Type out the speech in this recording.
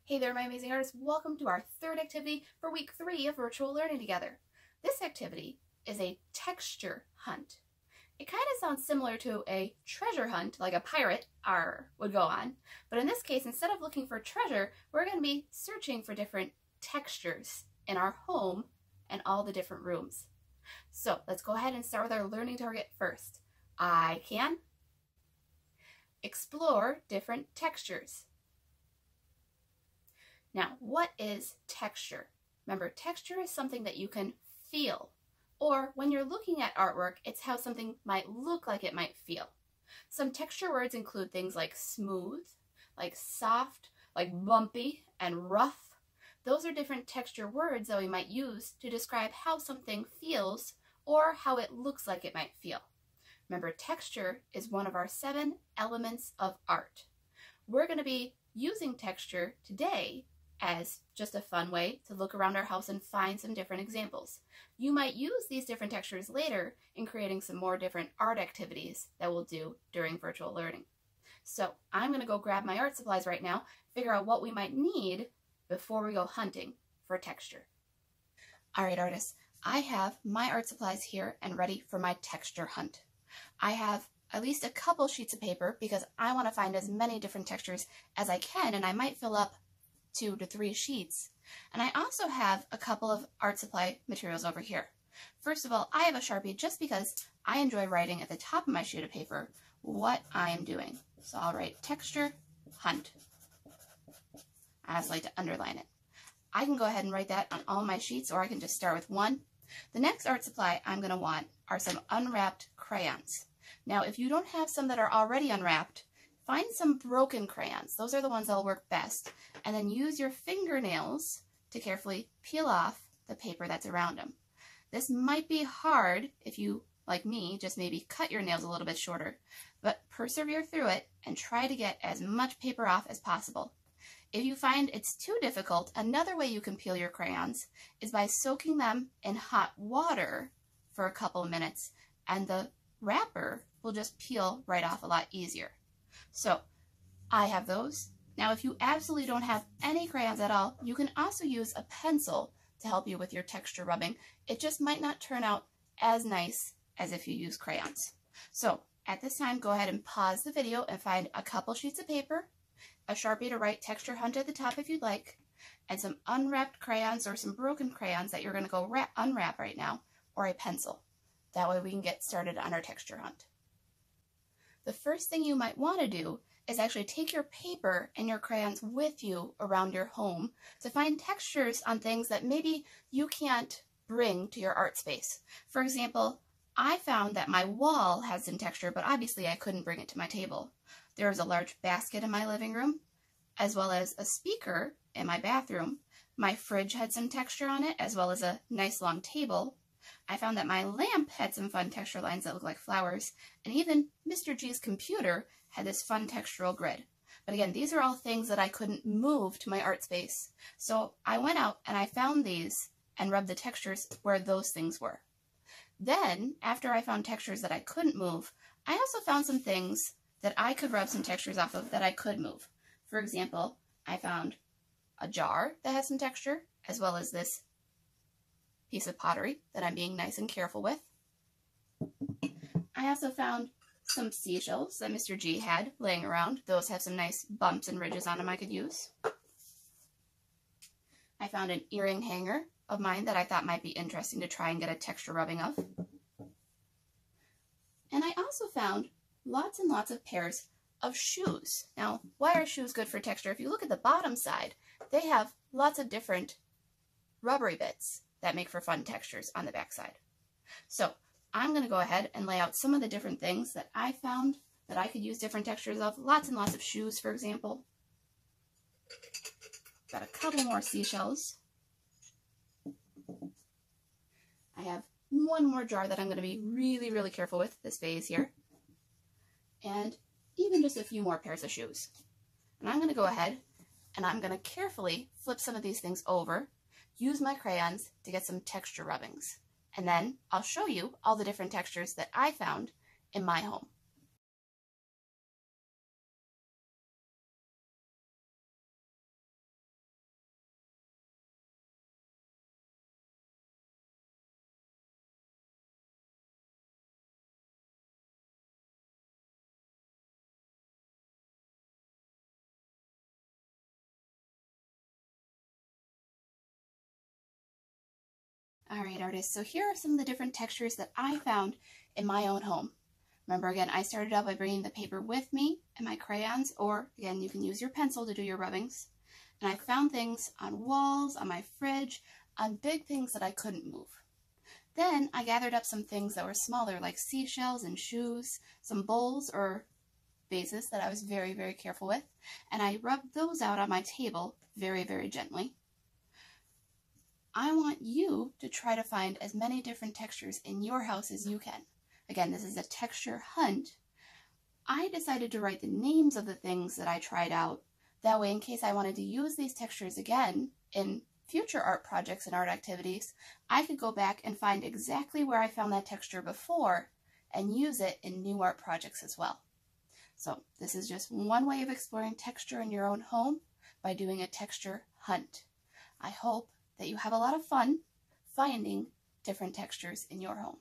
Hey there, my amazing artists. Welcome to our third activity for week 3 of virtual learning together. This activity is a texture hunt. It kind of sounds similar to a treasure hunt, like a pirate would go on. But in this case, instead of looking for treasure, we're going to be searching for different textures in our home and all the different rooms. So let's go ahead and start with our learning target first. I can explore different textures. Now, what is texture? Remember, texture is something that you can feel, or when you're looking at artwork, it's how something might look like it might feel. Some texture words include things like smooth, like soft, like bumpy, and rough. Those are different texture words that we might use to describe how something feels or how it looks like it might feel. Remember, texture is one of our 7 elements of art. We're going to be using texture today as just a fun way to look around our house and find some different examples. You might use these different textures later in creating some more different art activities that we'll do during virtual learning. So I'm going to go grab my art supplies right now, figure out what we might need before we go hunting for texture. All right, artists, I have my art supplies here and ready for my texture hunt. I have at least a couple sheets of paper because I want to find as many different textures as I can, and I might fill up 2 to 3 sheets. And I also have a couple of art supply materials over here. First of all, I have a Sharpie just because I enjoy writing at the top of my sheet of paper what I am doing. So I'll write texture hunt. I also like to underline it. I can go ahead and write that on all my sheets, or I can just start with one. The next art supply I'm going to want are some unwrapped crayons. Now, if you don't have some that are already unwrapped, find some broken crayons. Those are the ones that will work best. And then use your fingernails to carefully peel off the paper that's around them. This might be hard if you, like me, just maybe cut your nails a little bit shorter, but persevere through it and try to get as much paper off as possible. If you find it's too difficult, another way you can peel your crayons is by soaking them in hot water for a couple of minutes, and the wrapper will just peel right off a lot easier. So I have those. Now, if you absolutely don't have any crayons at all, you can also use a pencil to help you with your texture rubbing. It just might not turn out as nice as if you use crayons. So at this time, go ahead and pause the video and find a couple sheets of paper, a Sharpie to write texture hunt at the top if you'd like, and some unwrapped crayons or some broken crayons that you're going to go unwrap right now, or a pencil. That way we can get started on our texture hunt. The first thing you might want to do is actually take your paper and your crayons with you around your home to find textures on things that maybe you can't bring to your art space. For example, I found that my wall has some texture, but obviously I couldn't bring it to my table. There was a large basket in my living room, as well as a speaker in my bathroom. My fridge had some texture on it, as well as a nice long table. I found that my lamp had some fun texture lines that look like flowers, and even Mr. G's computer had this fun textural grid. But again, these are all things that I couldn't move to my art space. So I went out and I found these and rubbed the textures where those things were. Then, after I found textures that I couldn't move, I also found some things that I could rub some textures off of that I could move. For example, I found a jar that has some texture, as well as this piece of pottery that I'm being nice and careful with. I also found some seashells that Mr. G had laying around. Those have some nice bumps and ridges on them I could use. I found an earring hanger of mine that I thought might be interesting to try and get a texture rubbing of. And I also found lots and lots of pairs of shoes. Now, why are shoes good for texture? If you look at the bottom side, they have lots of different rubbery bits that make for fun textures on the back side. So I'm going to go ahead and lay out some of the different things that I found that I could use different textures of. Lots and lots of shoes, for example. Got a couple more seashells. I have one more jar that I'm going to be really, really careful with, this vase here. And even just a few more pairs of shoes. And I'm going to go ahead and I'm going to carefully flip some of these things over, use my crayons to get some texture rubbings. And then I'll show you all the different textures that I found in my home. All right, artists, so here are some of the different textures that I found in my own home. Remember, again, I started out by bringing the paper with me and my crayons, or again, you can use your pencil to do your rubbings. And I found things on walls, on my fridge, on big things that I couldn't move. Then I gathered up some things that were smaller, like seashells and shoes, some bowls or vases that I was very, very careful with, and I rubbed those out on my table very, very gently. I want you to try to find as many different textures in your house as you can. Again, this is a texture hunt. I decided to write the names of the things that I tried out. That way, in case I wanted to use these textures again in future art projects and art activities, I could go back and find exactly where I found that texture before and use it in new art projects as well. So this is just one way of exploring texture in your own home by doing a texture hunt. I hope that you have a lot of fun finding different textures in your home.